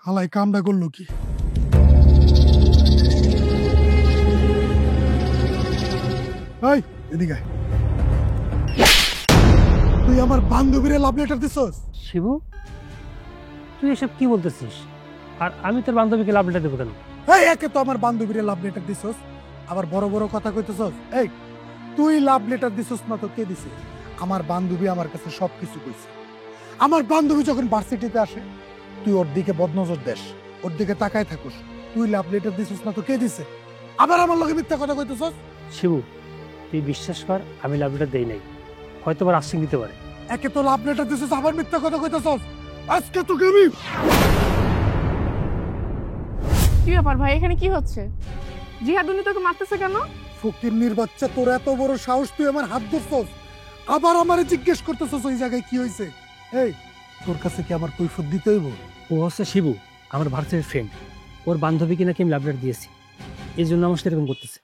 হালাই কামটা করলো কি? এই এদিকে আয়। তুই আমার বান্ধবীরে লাভ লেটার দিছস? শিবু, তুই এসব কি বলতেছিস? আর আমি তোর বান্ধবীকে লাভ লেটার দেবো কেন? এই একে তো আমার বান্ধবীরে লাভ লেটার দিছস, আবার বড় বড় কথা কইতেছস। এই তুই লাভ লেটার দিছস না তো কে দিছে? আমার বান্ধবী আমার কাছে সবকিছু কইছে। আমার বান্ধবী যখন ভার্সিটিতে আসে তুই ওর দিকে বদনজর দেশ, ওর দিকে তাকায় থাকুস। তুই লাভ লেটার দিছস না তো কে দিছে? আবার আমার লগে মিথ্যা কথা কইতেছস। শিবু, তুই বিশ্বাস কর, আমি লাভ লেটার দেই নাই। হয়তো আবার আসিং দিতে পারে। একে তো লাভ লেটার দিছস, আবার মিথ্যা কথা কইতেছস। আজকে তোকে আমি কি ব্যাপার ভাই, এখানে কি হচ্ছে? জিহাদুনি তোকে মারতেছে কেন? ফকিন্নির বাচ্চা, তোর এত বড় সাহস, তুই আমার হাত ধরছস, আবার আমারে জিজ্ঞেস করতেছস ওই জায়গায় কি হয়েছে। এই তোর কাছে কি আমার কৈফিয়ত দিতে হইব? ও হচ্ছে শিবু, আমার ভার্সিটির ফ্রেন্ড। ওর বান্ধবীকে নাকি আমি লাভ লেটার দিয়েছি, এই জন্য আমার সাথে এরকম করতেছে।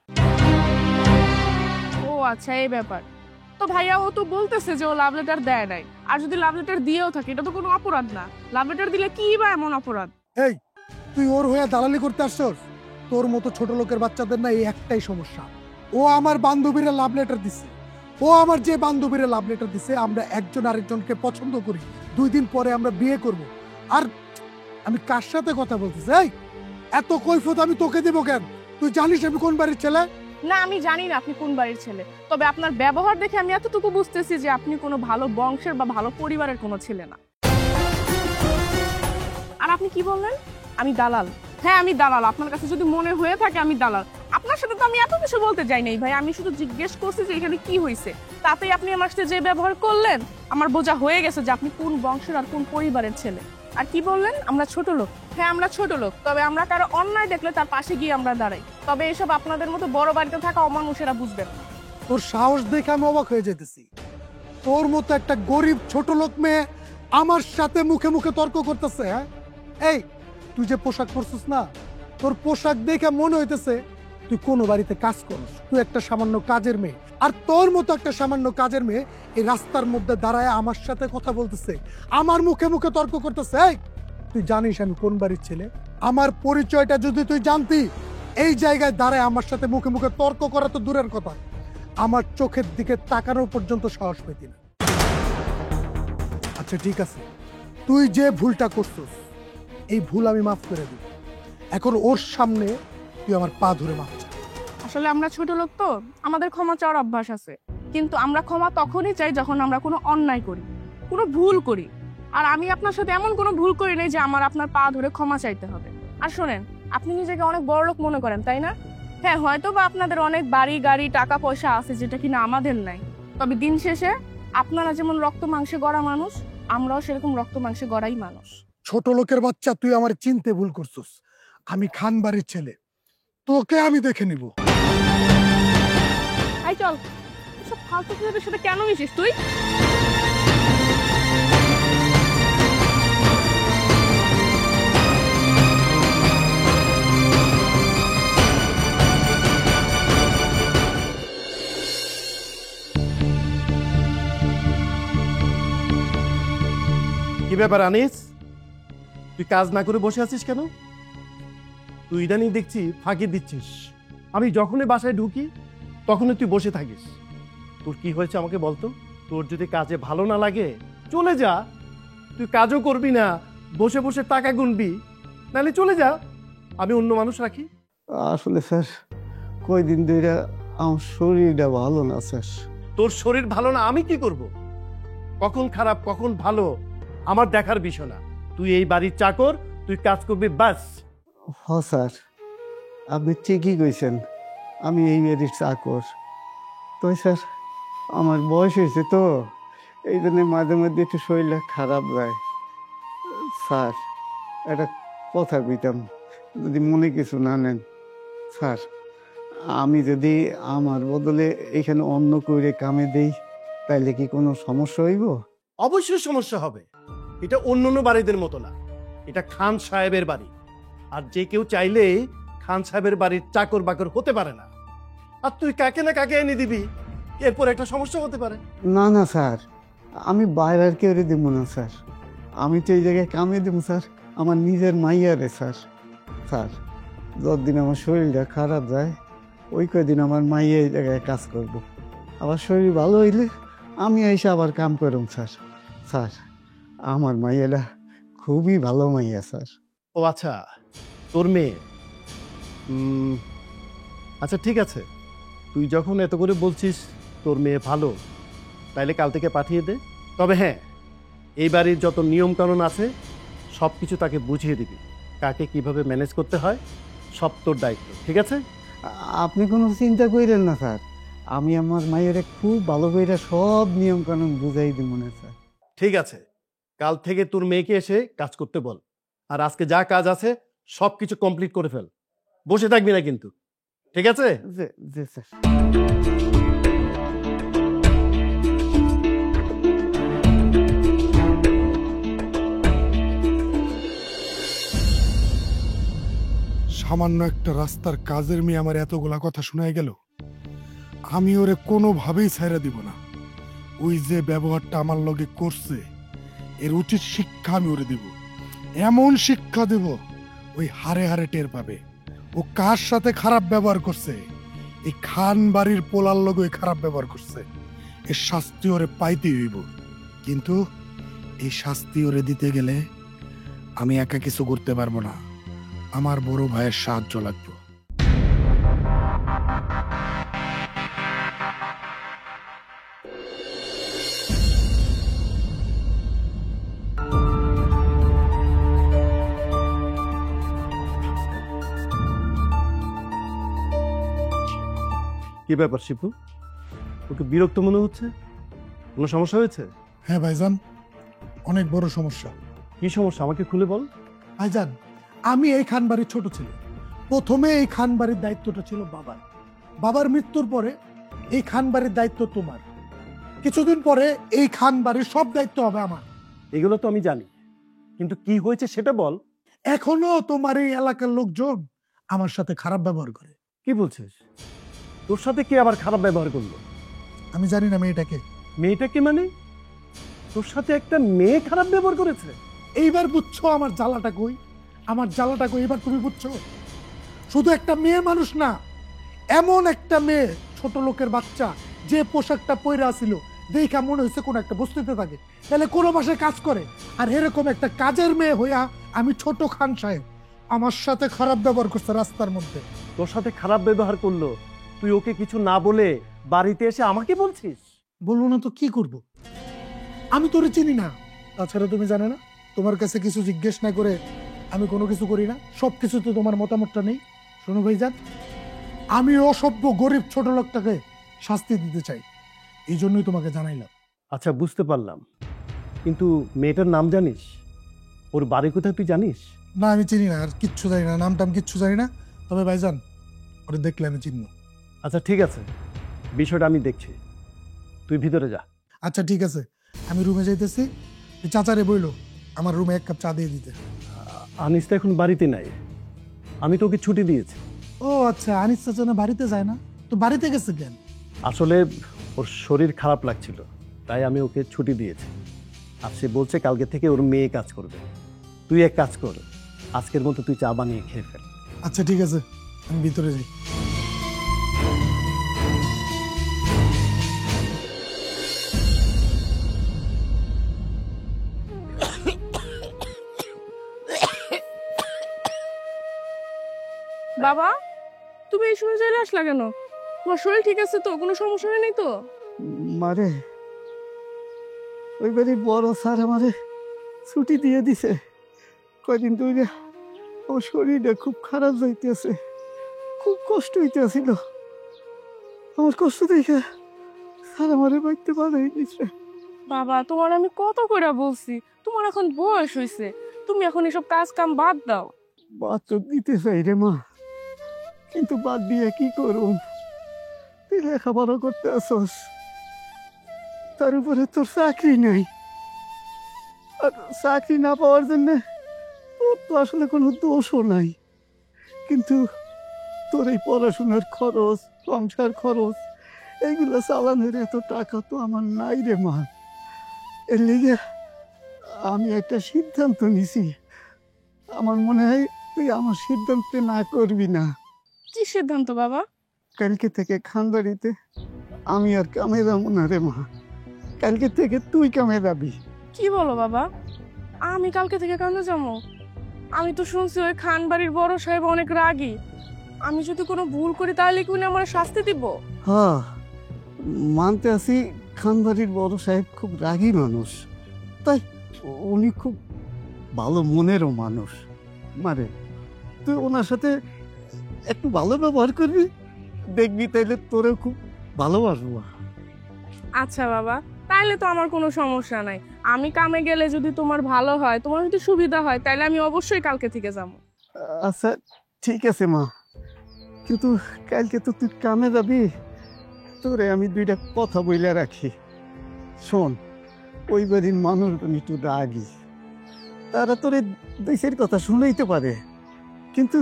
ও আচ্ছা, এই ব্যাপার। তো ভাইয়া ও তো বলতেছে যে ও লাভ লেটার দেয় নাই, আর যদি লাভ লেটার দিয়েও থাকে এটা তো কোনো অপরাধ না। লাভ লেটার দিলে কি বা এমন অপরাধ? এই তুই ওর হয়ে দালালি করতে আসছস? তোর মতো ছোট লোকের বাচ্চাদের না এই একটাই সমস্যা। ও আমার বান্ধবীরা লাভ লেটার দিছে, ও আমার যে বান্ধবীরা লাভ লেটার দিছে, আমরা একজন আরেকজনকে পছন্দ করি, 2 দিন পরে আমরা বিয়ে করব। আর আমি কার সাথে কথা বলতেছি? এই এত কৈফিয়ত আমি তোকে দেবো কেন? তুই জানিস আমি কোন বাড়ির ছেলে? না, আমি জানি না আপনি কোন বাড়ির ছেলে, তবে আপনার ব্যবহার দেখে আমি এতটুকু বুঝতেছি যে আপনি কোনো ভালো বংশের বা ভালো পরিবারের কোনো ছেলে না। আর আপনি কি বললেন? আমি দালাল? হ্যাঁ, আমি দালাল। আপনার কাছে যদি মনে হয়ে থাকে আমি দালাল, আপনার সাথে তো আমি এত কিছু বলতে যাই নাই ভাই। আমি শুধু জিজ্ঞেস করছি যে এখানে কি হয়েছে, তাতেই আপনি আমার সাথে যে ব্যবহার করলেন আমার বোঝা হয়ে গেছে যে আপনি কোন বংশের আর কোন পরিবারের ছেলে। আর কি বললেন আমরা ছোট লোক? হ্যাঁ, আমরা ছোট লোক, তবে আমরা কারো অন্যায় দেখলে তার পাশে গিয়ে আমরা দাঁড়াই। তবে এসব আপনাদের মতো বড় বাড়িতে থাকা অমানুষেরা বুঝবেন না। তোর সাহস দেখে আমি অবাক হয়ে যেতেছি। তোর মতো একটা গরিব ছোট লোক মেয়ে আমার সাথে মুখে মুখে তর্ক করতেছে। হ্যাঁ, এই তুই যে পোশাক পরছিস না, তোর পোশাক দেখে মনে হইতেছে তুই কোনো বাড়িতে কাজ করিস। তুই একটা সামান্য কাজের মেয়ে, আর তোর মতো একটা সামান্য কাজের মেয়ে এই রাস্তার মধ্যে দাঁড়ায় আমার সাথে কথা বলতেছে, আমার মুখে মুখে তর্ক করতেছে। এই তুই জানিস আমি কোন বাড়ির ছেলে? আমার পরিচয়টা যদি তুই জানতি, এই জায়গায় দাঁড়ায় আমার সাথে মুখে মুখে তর্ক করা তো দূরের কথা, আমার চোখের দিকে তাকানোর পর্যন্ত সাহস পেতি না। আচ্ছা ঠিক আছে, তুই যে ভুলটা করছিস এই ভুল আমি মাফ করে দিই। এখন ওর সামনে তুই আমার পা ধরে মাফ চা। আসলে আমরা ছোট লোক তো, আমাদের ক্ষমা চাওয়ার অভ্যাস আছে, কিন্তু আমরা ক্ষমা তখনই চাই যখন আমরা কোনো অন্যায় করি, কোনো ভুল করি। আর আমি আপনার সাথে এমন কোনো ভুল করি নাই যে আমার আপনার পা ধরে ক্ষমা চাইতে হবে। আর শোনেন, আপনি নিজেকে অনেক বড় লোক মনে করেন, তাই না? হ্যাঁ, হয়তো বা আপনাদের অনেক বাড়ি গাড়ি টাকা পয়সা আছে যেটা কিনা আমাদের নাই, তবে দিন শেষে আপনারা যেমন রক্ত মাংসে গড়া মানুষ, আমরাও সেরকম রক্ত মাংসে গড়াই মানুষ। ছোট লোকের বাচ্চা, তুই আমার চিনতে ভুল করছিস। আমি খান বাড়ির ছেলে, তোকে আমি দেখে নিব। আই চল, সব ফালতু ছেলেদের সাথে কেন মিশিস তুই? কি ব্যাপার আনিস, তুই কাজ না করে বসে আছিস কেন? তুই ইদানিং দেখছি ফাঁকি দিচ্ছিস। আমি যখনই বাসায় ঢুকি তখনই তুই বসে থাকিস। তোর কি হয়েছে আমাকে বলতো? তোর যদি কাজে ভালো না লাগে চলে যা। তুই কাজও করবি না, বসে বসে টাকা গুনবি, নাহলে চলে যা, আমি অন্য মানুষ রাখি। আসলে স্যার কয়দিন ধরে আমার শরীরটা ভালো না স্যার। তোর শরীর ভালো না, আমি কি করব? কখন খারাপ কখন ভালো আমার দেখার বিষয় না। তুই এই বাড়ির চাকর, তুই কাজ করবি ব্যাস। হ স্যার, আপনি ঠিকই কইছেন, আমি এই বাড়ির চাকর। তো স্যার আমার বয়স হয়েছে তো, এই জন্য মাঝে মধ্যে একটু শরীরটা খারাপ যায়। স্যার একটা কথা কইতাম, যদি মনে কিছু না নেন। স্যার আমি যদি আমার বদলে এখানে অন্য করে কামে দেই তাইলে কি কোনো সমস্যা হইব? অবশ্যই সমস্যা হবে। এটা অন্যান্য বাড়িদের মতো না, এটা খান সাহেবের বাড়ি। আর যে কেউ চাইলে খান সাহেবের বাড়ির চাকর বাকর হতে পারে না। আর তুই কাকে না কাকে এনে দিবি, এরপর একটা সমস্যা হতে পারে। না না স্যার, আমি বাইরের কেউ দেবো না স্যার, আমি তো এই জায়গায় কামে দেবো স্যার। আমার নিজের মাইয়া রে স্যার। স্যার, যতদিন আমার শরীরটা খারাপ যায় ওই কয়দিন আমার মাইয়া এই জায়গায় কাজ করব। আবার শরীর ভালো হইলে আমি এসে আবার কাম করুম স্যার। স্যার, আমার মাইয়াটা খুবই ভালো মাইয়া স্যার। ও আচ্ছা, তোর মেয়ে। আচ্ছা ঠিক আছে, তুই যখন এত করে বলছিস তোর মেয়ে ভালো, তাইলে কাল থেকে পাঠিয়ে দে। তবে হ্যাঁ, এই বাড়ির যত নিয়মকানুন আছে সব কিছু তাকে বুঝিয়ে দিবি, কাকে কিভাবে ম্যানেজ করতে হয়, সব তোর দায়িত্ব, ঠিক আছে? আপনি কোনো চিন্তা করেন না স্যার, আমি আমার মায়ের খুব ভালো করে সব নিয়ম কানুন বুঝাই দিব না স্যার। ঠিক আছে, কাল থেকে তোর মেয়েকে এসে কাজ করতে বল। আর আজকে যা কাজ আছে সব কিছু কমপ্লিট করে ফেল, বসে থাকবি না কিন্তু, ঠিক আছে? জি জি স্যার। সামান্য একটা রাস্তার কাজের মেয়ে আমার এতগুলা কথা শোনাই গেল, আমি ওরে কোনোভাবেই ছাইরা দিব না। ওই যে ব্যবহারটা আমার লগে করছে, এর উচিত শিক্ষা আমি ওরে দিব। এমন শিক্ষা দেব ওই হারে হারে টের পাবে ও কার সাথে খারাপ ব্যবহার করছে। এই খান বাড়ির পোলার লগে খারাপ ব্যবহার করছে, এর শাস্তি ওরে পাইতে হইব। কিন্তু এই শাস্তি ওরে দিতে গেলে আমি একা কিছু করতে পারবো না, আমার বড় ভাইয়ের সাহায্য লাগবে। কি ব্যাপার শিপু, ওকে বিরক্ত মনে হচ্ছে? কোনো সমস্যা হয়েছে? হ্যাঁ ভাইজান, অনেক বড় সমস্যা। কি সমস্যা আমাকে খুলে বল। ভাইজান, আমি এই খান বাড়ির ছোট ছিল। প্রথমে এই খান বাড়ির দায়িত্বটা ছিল বাবার। বাবার মৃত্যুর পরে এই খান বাড়ির দায়িত্ব তোমার। কিছুদিন পরে এই খান বাড়ির সব দায়িত্ব হবে আমার। এগুলো তো আমি জানি, কিন্তু কি হয়েছে সেটা বল। এখনো তোমার এই এলাকার লোকজন আমার সাথে খারাপ ব্যবহার করে। কি বলছিস? তোর সাথে কে আবার খারাপ ব্যবহার করলো? আমি জানি না মেয়েটাকে। মেয়েটাকে মানে? তোর সাথে একটা মেয়ে খারাপ ব্যবহার করেছে? এইবার বুঝছো আমার জ্বালাটা কই? আমার জ্বালাটা কই এবার তুমি বুঝছো? শুধু একটা মেয়ে মানুষ না, এমন একটা মেয়ে, ছোট লোকের বাচ্চা, যে পোশাকটা পরে আসিল দেখা মনে হয়েছে কোন একটা বস্তিতে থাকে, তাহলে কোনো বাসায় কাজ করে। আর এরকম একটা কাজের মেয়ে হইয়া আমি ছোট খান সাহেব, আমার সাথে খারাপ ব্যবহার করছে রাস্তার মধ্যে। তোর সাথে খারাপ ব্যবহার করলো, তুই ওকে কিছু না বলে বাড়িতে এসে আমাকে বলছিস? বলবো না তো কি করব? আমি তোরে চিনি না, তাছাড়া তুমি জানো না তোমার কাছে কিছু জিজ্ঞেস না করে আমি কোনো কিছু করি না, সব কিছু তো তোমার মতামতটা নেই। শোনো ভাইজান, আমি অসভ্য গরিব ছোট লোকটাকে শাস্তি দিতে চাই, এই জন্যই তোমাকে জানাইলাম। আচ্ছা বুঝতে পারলাম, কিন্তু মেয়েটার নাম জানিস? ওর বাড়ি কোথায় তুই জানিস? না আমি চিনি না, আর কিচ্ছু জানি না, নাম টাম কিচ্ছু জানি না। তবে ভাইজান, ওরে দেখলে আমি চিনব। আচ্ছা ঠিক আছে, বিষয়টা আমি দেখছি, তুই ভিতরে যা। আচ্ছা ঠিক আছে, আমি রুমে যাইতেছি। চাচারে বইলো আমার রুমে এক কাপ চা দিয়ে দিতে। আনিস তো এখন বাড়িতে নাই, আমি তোকে ছুটি দিয়েছি। ও আচ্ছা, আনিস চাচা না বাড়িতে যায় না, তো বাড়িতে গেছে কেন? আসলে ওর শরীর খারাপ লাগছিল, তাই আমি ওকে ছুটি দিয়েছি। আর সে বলছে কালকে থেকে ওর মেয়ে কাজ করবে। তুই এক কাজ কর, আজকের মতো তুই চা বানিয়ে খেয়ে ফেল। আচ্ছা ঠিক আছে, আমি ভিতরে যাই। বাবা, তুমি এই সময় চলে আসলা কেন? তোমার শরীর ঠিক আছে তো? কোনো সমস্যা নেই তো? মারে, ওই বাড়ির বড় স্যার আমারে ছুটি দিয়ে দিছে কয়দিন ধরে। আমার শরীরটা খুব খারাপ যাইতেছে, খুব কষ্ট হইতেছিল। আমার কষ্ট দেখে স্যার আমারে বাড়িতে বানাই দিছে। বাবা, তোমার আমি কত করে বলছি, তোমার এখন বয়স হয়েছে, তুমি এখন এসব কাজ কাম বাদ দাও। বাদ তো দিতে চাই রে মা, কিন্তু বাদ দিয়ে কি করুম? তুই লেখাপড়া করতে আসস, তার উপরে তোর চাকরি নাই। আর চাকরি না পাওয়ার জন্য তোর তো আসলে কোনো দোষও নাই, কিন্তু তোর এই পড়াশোনার খরচ, সংসার খরচ, এইগুলো চালানোর এত টাকা তো আমার নাই রে মা। এর লিগে আমি একটা সিদ্ধান্ত নিছি, আমার মনে হয় তুই আমার সিদ্ধান্তে না করবি না। কি সিদ্ধান্ত বাবা? কালকে থেকে খানবাড়িতে আমি আর কামে যাবো না রে মা। কালকে থেকে তুই কামে যাবি। কি বলো বাবা? আমি কালকে থেকে কেন যাবো? আমি তো শুনছি ওই খান বাড়ির বড় সাহেব অনেক রাগী। আমি যদি কোনো ভুল করি তাহলে কি উনি আমার শাস্তি দিব? হ্যাঁ, মানতে আছি খানবাড়ির বড় সাহেব খুব রাগী মানুষ, তাই উনি খুব ভালো মনেরও মানুষ। মারে তুই ওনার সাথে একটু ভালো ব্যবহার করবি, দেখবি তাইলে তোরেও খুব ভালোবাসবো। আচ্ছা বাবা, তাইলে তো আমার কোনো সমস্যা নাই। আমি কামে গেলে যদি তোমার ভালো হয়, তোমার যদি সুবিধা হয়, তাইলে আমি অবশ্যই কালকে থেকে যাবো। আচ্ছা ঠিক আছে মা, কিন্তু কালকে তো তুই কামে যাবি, তোরে আমি দুইটা কথা বইলে রাখি। শোন, ওই বাড়ির মানুষজন একটু রাগি, তারা তোরে দেশের কথা শুনেইতে পারে, কিন্তু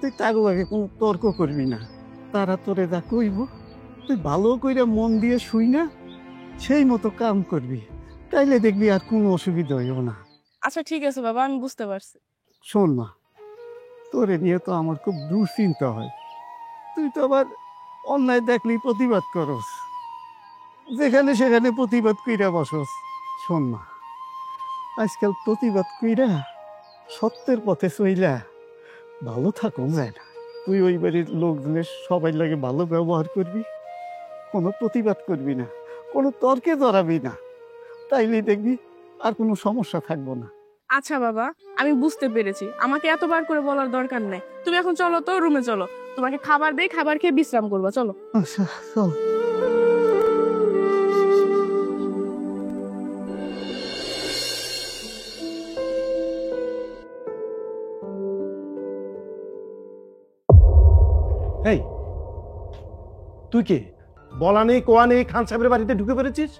তুই তার আগে কোনো তর্ক করবি না। তারা তোরে যা কইব তুই ভালো কইরা মন দিয়ে শুই না, সেই মতো কাম করবি, তাইলে দেখবি আর কোনো অসুবিধা হইব না। আচ্ছা ঠিক আছে বাবা, আমি বুঝতে পারছি। শোন মা, তোরে নিয়ে তো আমার খুব দুশ্চিন্তা হয়। তুই তো আবার অন্যায় দেখলেই প্রতিবাদ করস, যেখানে সেখানে প্রতিবাদ কইরা বসস। শোন মা, আজকাল প্রতিবাদ কইরা সত্যের পথে চইলা ভালো থাকুন যায় না। তুই ওই বাড়ির লোকজনের সবাই লাগে ভালো ব্যবহার করবি, কোনো প্রতিবাদ করবি না, কোনো তর্কে জড়াবি না, তাইলেই দেখবি আর কোনো সমস্যা থাকবো না। আচ্ছা বাবা, আমি বুঝতে পেরেছি। আমাকে এতবার করে বলার দরকার নেই। তুমি এখন চলো তো, রুমে চলো। তোমাকে খাবার দেই, খাবার খেয়ে বিশ্রাম করবা, চলো। আচ্ছা চল। এই তুই কে? বলা নেই কোয়া নেই খান সাহেবের বাড়িতে ঢুকে পড়েছিস?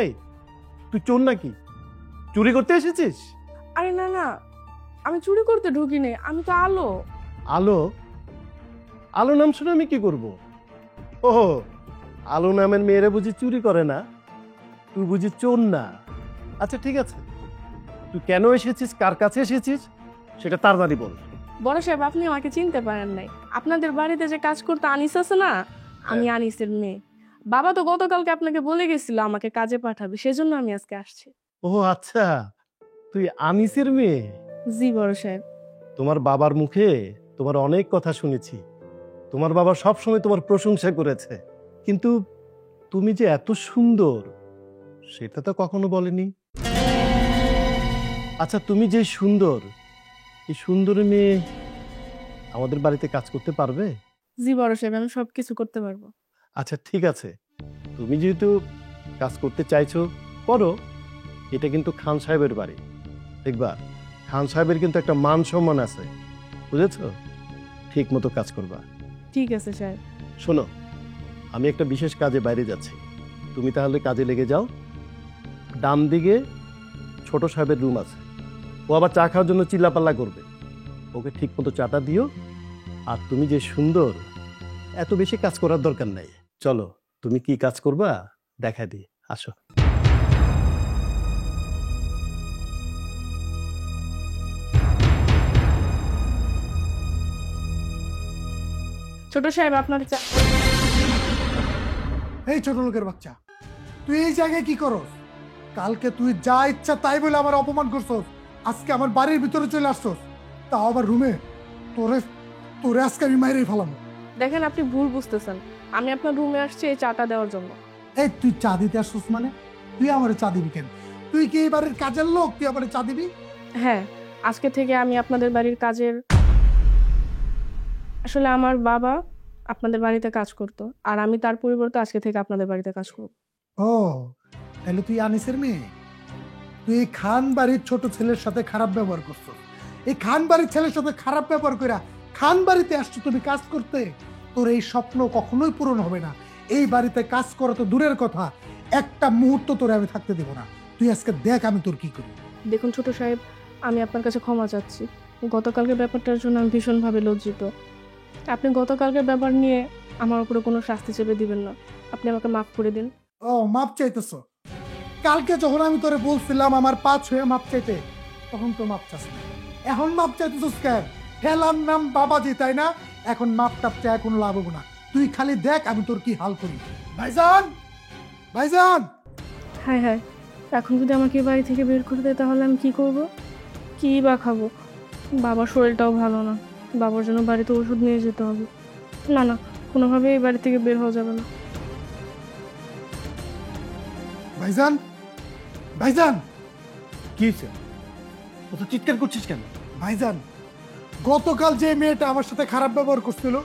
এই তুই চোর নাকি? চুরি করতে এসেছিস? আরে না না, আমি চুরি করতে ঢুকিনি, আমি তো আলো। আলো? আলো নাম শুনে আমি কি করব? ও, আলো নামের মেয়েরা বুঝি চুরি করে না? তুই বুঝি চোর না? আচ্ছা ঠিক আছে, তুই কেন এসেছিস, কার কাছে এসেছিস, সেটা তাড়াতাড়ি বল। বড় সাহেব, আপনি আমাকে চিনতে পারেন নাই। আপনাদের বাড়িতে যে কাজ করতে আনিস আছে না, আমি আনিসের মেয়ে। বাবা তো গতকালকে আপনাকে বলে গেছিল আমাকে কাজে পাঠাবে, সেজন্য আমি আজকে আসছি। ও আচ্ছা, তুই আনিসের মেয়ে? জি বড় সাহেব। তোমার বাবার মুখে তোমার অনেক কথা শুনেছি। তোমার বাবা সবসময় তোমার প্রশংসা করেছে, কিন্তু তুমি যে এত সুন্দর সেটা তো কখনো বলেনি। আচ্ছা, তুমি যে সুন্দর, এই সুন্দর মেয়ে আমাদের বাড়িতে কাজ করতে পারবে? জি বড় সাহেব, আমি সবকিছু করতে পারবো। আচ্ছা ঠিক আছে, তুমি যেহেতু কাজ করতে চাইছো করো। এটা কিন্তু খান সাহেবের বাড়ি, দেখবা খান সাহেবের কিন্তু একটা মান সম্মান আছে, বুঝেছো? ঠিক মতো কাজ করবা। ঠিক আছে সাহেব। শোনো, আমি একটা বিশেষ কাজে বাইরে যাচ্ছি, তুমি তাহলে কাজে লেগে যাও। ডান দিকে ছোট সাহেবের রুম আছে, ও আবার চা খাওয়ার জন্য চিল্লাপাল্লা করবে, ওকে ঠিক মতো চাটা দিও। আর তুমি যে সুন্দর, এত বেশি কাজ করার দরকার নাই। চলো, তুমি কি কাজ করবা দেখা দিই, আসো। ছোট সাহেব, আপনার চা। এই ছোট লোকের বাচ্চা, তুই এই জায়গায় কি করস? কালকে তুই যা ইচ্ছা তাই বলে আমার অপমান করছস, আজকে আমার বাড়ির ভিতরে চলে আসছস, তাও আবার রুমে। তোরে তোরে আজকে আমি মাইরেই ফেলাম। দেখেন, আপনি ভুল বুঝতেছেন। আমি আপনার রুমে আসছি এই চাটা দেওয়ার জন্য। এই তুই চা দিতে আসছস মানে? তুই আমারে চা দিবি কেন? তুই কি এই বাড়ির কাজের লোক, তুই আমারে চা দিবি? হ্যাঁ, আজকে থেকে আমি আপনাদের বাড়ির কাজের। আসলে আমার বাবা আপনাদের বাড়িতে কাজ করতো, আর আমি তার পরিবর্তে আজকে থেকে আপনাদের বাড়িতে কাজ করব। ও, তাহলে তুই আনিসের মেয়ে? তুই এই খান বাড়ির ছোট ছেলের সাথে খারাপ ব্যবহার করছস। এই খান বাড়ির ছেলের সাথে খারাপ ব্যবহার কইরা খান বাড়িতে আসছো তুমি কাজ করতে। তোর এই স্বপ্ন কখনোই পূরণ হবে না। এই বাড়িতে কাজ করা তো দূরের কথা, একটা মুহূর্ত তোরে আমি থাকতে দেব না। তুই আজকে দেখ আমি তোর কি করি। দেখুন ছোট সাহেব, আমি আপনার কাছে ক্ষমা চাচ্ছি। গতকালকের ব্যাপারটার জন্য আমি ভীষণভাবে লজ্জিত। আপনি গতকালকের ব্যাপার নিয়ে আমার উপরে কোনো শাস্তি চেপে দিবেন না। আপনি আমাকে মাফ করে দিন। ও, মাপ চাইতেছ? কালকে যখন আমি তোরে বলছিলাম আমার পা ছুঁয়ে মাপ চাইতে, তখন তো মাপ চাস না। এখন মাপ চাইতেছিস কেন? ঠেলার নাম বাবাজি, তাই না? এখন মাপ টাপ চাই, কোনো লাভ হবো না। তুই খালি দেখ আমি তোর কি হাল করি। ভাইজান, ভাইজান। হ্যাঁ হ্যাঁ, এখন যদি আমাকে এই বাড়ি থেকে বের করে দেয় তাহলে আমি কি করব? কি বা খাবো? বাবার শরীরটাও ভালো না, বাবার জন্য বাড়িতে ওষুধ নিয়ে যেতে হবে। না না, কোনোভাবে এই বাড়ি থেকে বের হওয়া যাবে না। ভাইজান, ভাইজান, কি হয়েছে? ও তো চিৎকার করছিস কেন? ভাইজান, গতকাল যে মেয়েটা আমার সাথে খারাপ ব্যবহার করছিল,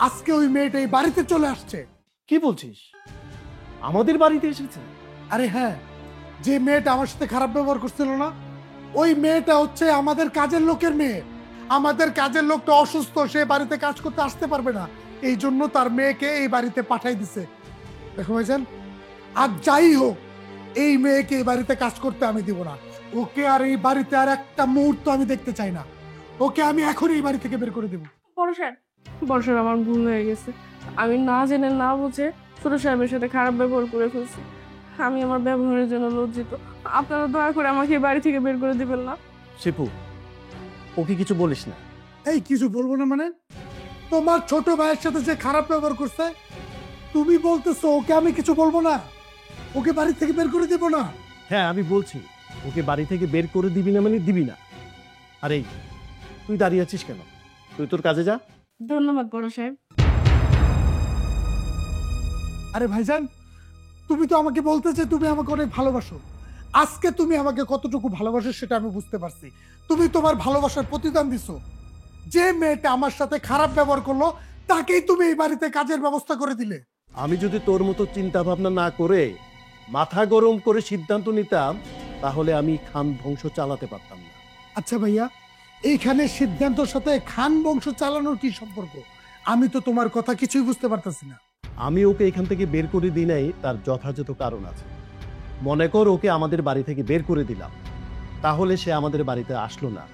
আজকে ওই মেয়েটা এই বাড়িতে চলে আসছে। কি বলছিস? আমাদের বাড়িতে এসেছে? আরে হ্যাঁ, যে মেয়েটা আমার সাথে খারাপ ব্যবহার করছিল না, ওই মেয়েটা হচ্ছে আমাদের কাজের লোকের মেয়ে। আমাদের কাজের লোকটা অসুস্থ, সে বাড়িতে কাজ করতে আসতে পারবে না, এই জন্য তার মেয়েকে এই বাড়িতে পাঠাই দিছে। দেখো ভাইজান, আর যাই হোক, এই মেয়েকে এই বাড়িতে কাজ করতে আমি দিব না। ওকে আর এই বাড়িতে আর একটা মুহূর্ত আমি দেখতে চাই না। ওকে আমি এখনই এই বাড়ি থেকে বের করে দেবো। বড় সাহেব, বড় সাহেব, আমার ভুল হয়ে গেছে। আমি না জেনে না বুঝে ছোট সাহেবের সাথে খারাপ ব্যবহার করে ফেলছি। আমি আমার ব্যবহারের জন্য লজ্জিত। আপনারা দয়া করে আমাকে এই বাড়ি থেকে বের করে দিবেন না। শিপু, ওকে কিছু বলিস না। এই কিছু বলবো না মানে? তোমার ছোট ভাইয়ের সাথে যে খারাপ ব্যবহার করছে, তুমি বলতেছো ওকে আমি কিছু বলবো না? ওকে বাড়ি থেকে বের করে দিব না? হ্যাঁ, আমি বলছি ওকে বাড়ি থেকে বের করে দিবি না মানে দিবি না। আরে তুই দাঁড়িয়ে আছিস কেন? তুই তোর কাজে যা। ধন্যবাদ বড় সাহেব। আরে ভাইজান, তুমি তো আমাকে বলতেছে তুমি আমাকে অনেক ভালোবাসো। আজকে তুমি আমাকে কতটুকু ভালোবাসো সেটা আমি বুঝতে পারছি। তুমি তোমার ভালোবাসার প্রতিদান দিছো। যে মেয়েটা আমার সাথে খারাপ ব্যবহার করলো, তাকেই তুমি এই বাড়িতে কাজের ব্যবস্থা করে দিলে। আমি যদি তোর মতো চিন্তা ভাবনা না করে মাথা গরম করে সিদ্ধান্ত নিতাম, তাহলে আমি খান বংশ চালাতে পারতাম না। আচ্ছা ভাইয়া, এইখানে সিদ্ধান্তর সাথে খান বংশ চালানোর কি সম্পর্ক? আমি তো তোমার কথা কিছুই বুঝতে পারতেছি না। আমি ওকে এখান থেকে বের করে দিই নাই, তার যথাযথ কারণ আছে। মনে কর ওকে আমাদের বাড়ি থেকে বের করে দিলাম, তাহলে সে আমাদের বাড়িতে আসলো না,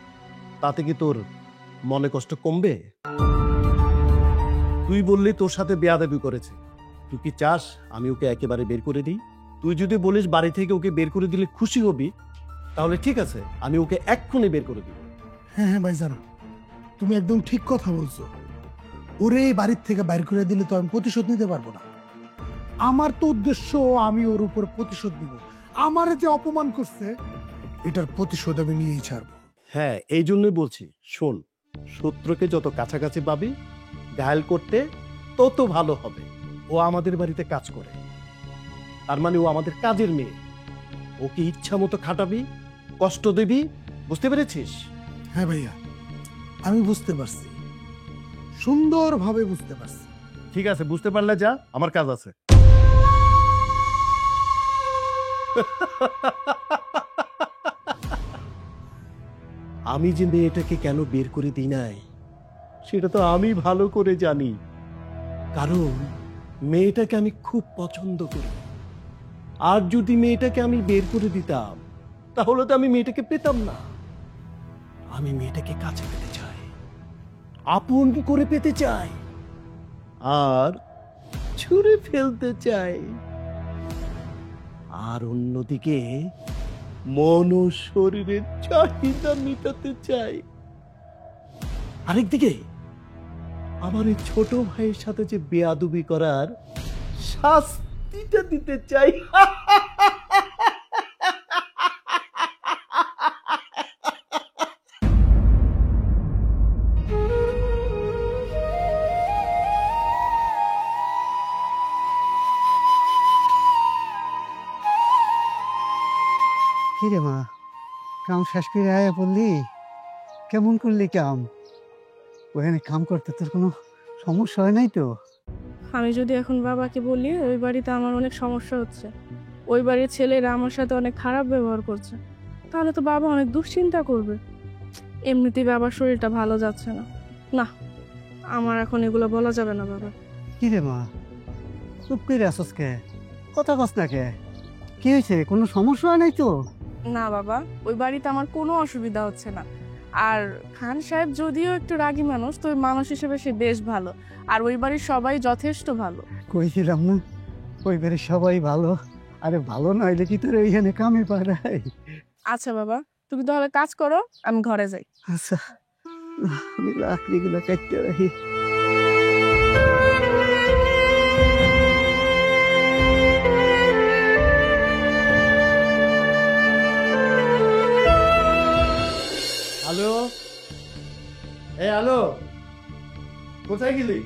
তাতে কি তোর মনে কষ্ট কমবে? তুই বললি তোর সাথে বেয়াদবি করেছে, তুই কি চাস আমি ওকে একেবারে বের করে দিই? তুই যদি বলিস বাড়ি থেকে ওকে বের করে দিলে খুশি হবি, তাহলে ঠিক আছে, আমি ওকে এক্ষুনি বের করে দিব। হ্যাঁ হ্যাঁ ভাইজান, তুমি একদম ঠিক কথা বলছো। ওরে এই বাড়ির থেকে বাইর করে দিলে তো আমি প্রতিশোধ নিতে পারবো না। আমার তো উদ্দেশ্য আমি ওর উপর প্রতিশোধ নিব। আমারে যে অপমান করছে, এটার প্রতিশোধ আমি নিয়েই ছাড়বো। হ্যাঁ, এই জন্যই বলছি, শোন, শত্রুকে যত কাছাকাছি পাবি, ঘায়াল করতে তত ভালো হবে। ও আমাদের বাড়িতে কাজ করে, তার মানে ও আমাদের কাজের মেয়ে। ওকে ইচ্ছা মতো খাটাবি, কষ্ট দিবি, বুঝতে পেরেছিস? হ্যাঁ ভাইয়া, আমি বুঝতে পারছি, সুন্দরভাবে বুঝতে পারছি। ঠিক আছে, বুঝতে পারলে যা, আমার কাজ আছে। আমি যে মেয়েটাকে কেন বের করে দিই নাই, সেটা তো আমি ভালো করে জানি। কারণ মেয়েটাকে আমি খুব পছন্দ করি। আর যদি মেয়েটাকে আমি বের করে দিতাম, তাহলে তো আমি মেয়েটাকে পেতাম না। আমি মেয়েটাকে কাছে পেতে চাই, আপন করে পেতে চাই, আর ছুঁড়ে ফেলতে চাই। আর অন্যদিকে মন ও শরীরের চাহিদা মেটাতে চাই। আরেকদিকে আমার এই ছোট ভাইয়ের সাথে যে বেয়াদবি করার শাস্তিটা দিতে চাই। কি রে মা, কাম শেষ করে আয়া বললি? কেমন করলি কাম? ওখানে কাম করতে তোর কোনো সমস্যা হয় নাই তো? আমি যদি এখন বাবাকে বলি ওই বাড়িতে আমার অনেক সমস্যা হচ্ছে, ওই বাড়ির ছেলেরা আমার সাথে অনেক খারাপ ব্যবহার করছে, তাহলে তো বাবা অনেক দুশ্চিন্তা করবে। এমনিতেই বাবার শরীরটা ভালো যাচ্ছে না। না, আমার এখন এগুলো বলা যাবে না বাবা। কি রে মা, চুপ করে আসস কে? কথা কস না কে? কি হয়েছে, কোনো সমস্যা হয় নাই তো? না বাবা, ওই বাড়িতে আমার কোনো অসুবিধা হচ্ছে না। আর খান সাহেব যদিও একটু রাগী মানুষ, তো মানুষ হিসেবে সে বেশ ভালো। আর ওই বাড়ির সবাই যথেষ্ট ভালো। কইছিলাম না ওই বাড়ির সবাই ভালো। আরে ভালো নইলে কি তোর এইখানে কামে পাড়ায়? আচ্ছা বাবা, তুমি তাহলে কাজ করো, আমি ঘরে যাই। আচ্ছা আমি লাকড়িগুলো কাটতে রাখি। হ্যালো, হ্যালো, কোথায় গেলি?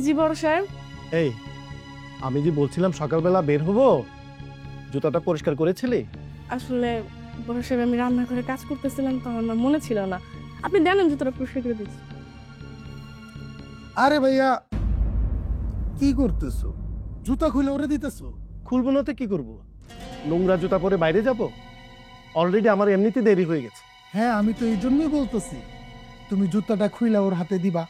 জি বড় সাহেব। এই, আমি যে বলছিলাম সকালবেলা বের হবো, জুতাটা পরিষ্কার করেছিলি? আসলে বড় সাহেব আমি রান্নাঘরে কাজ করতেছিলাম তো আমার মনে ছিল না। আপনি জানেন জুতোটা পরিষ্কার করে দিচ্ছি। আরে ভাইয়া কি করতেছো? জুতা খুলে ওরে দিতেছো? খুলবো না তো কি করবো? নোংরা জুতা পরে বাইরে যাব? অলরেডি আমার এমনিতে দেরি হয়ে গেছে। হ্যাঁ আমি তো এই জন্যই বলতেছি, তুমি জুতাটা খুইলা ওর হাতে দিবা,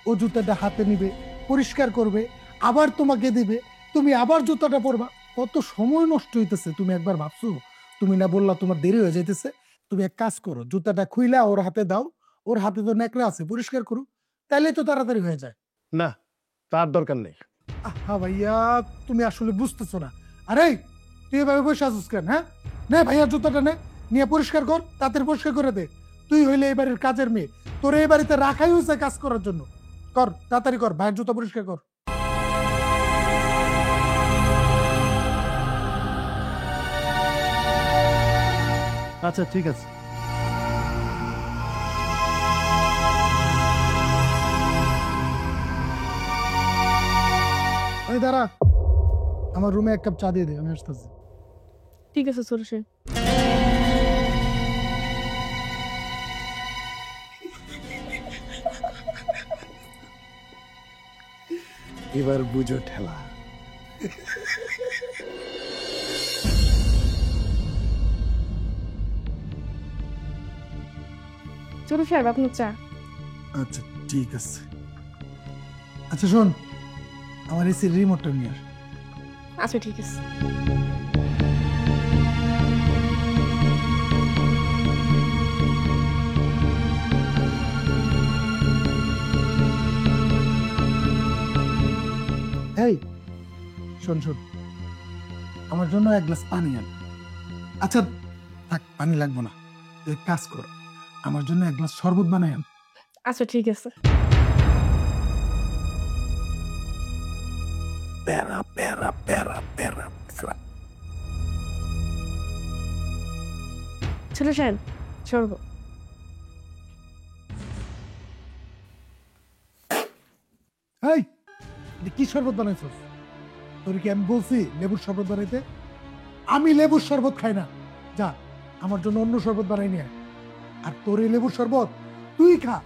ও জুতাটা হাতে নিবে, পরিষ্কার করবে, আবার তোমাকে দিবে, তুমি আবার জুতাটা পরবা। কত সময় নষ্ট হইতেছে, তুমি একবার ভাবছো? তুমি না বললা তোমার দেরি হয়ে যাইতেছে? তুমি এক কাজ করো, জুতাটা খুইলা ওর হাতে দাও, ওর হাতে তো ন্যাকড়া আছে, পরিষ্কার করো, তাইলে তো তাড়াতাড়ি হয়ে যায়। না, তার দরকার নেই। আহা ভাইয়া তুমি আসলে বুঝতেছো না। আরে তুই এভাবে বসে আসিস কেন? হ্যাঁ নে ভাইয়া জুতাটা নে, নিয়ে পরিষ্কার কর, তাড়াতাড়ি পরিষ্কার করে দে। তুই হইলে এই বাড়ির কাজের মেয়ে, তোর এই বাড়িতে রাখাই হয়েছে কাজ করার জন্য। কর তাড়াতাড়ি কর, ভাইয়ের জুতা পরিষ্কার কর। আচ্ছা ঠিক আছে। এই দাঁড়া, আমার রুমে এক কাপ চা দিয়ে দে, আমি আসতেছি। ঠিক আছে ছোট সাহেব। এবার বুঝো ঠেলা। ছোট সাহেব আপনার চা। আচ্ছা ঠিক আছে। আচ্ছা শোন, আমার এসির রিমোটটা নিয়ে আস। আচ্ছা ঠিক আছে। এই শোন শোন, আমার জন্য এক গ্লাস পানি আন। আচ্ছা থাক, পানি লাগবো না, তুই এক কাজ কর, আমার জন্য এক গ্লাস শরবত বানাই আন। আচ্ছা ঠিক আছে। প্যারা প্যারা প্যারা প্যারা। ছোট সাহেব সরব। এই এটা কি শরবত বানাইছস? তোর কি আমি বলছি লেবুর শরবত বানাইতে? আমি লেবুর শরবত খাই না, যা আমার জন্য অন্য শরবত বানাই নিয়ে আয়। আর তোর এই লেবুর শরবত তুই খা।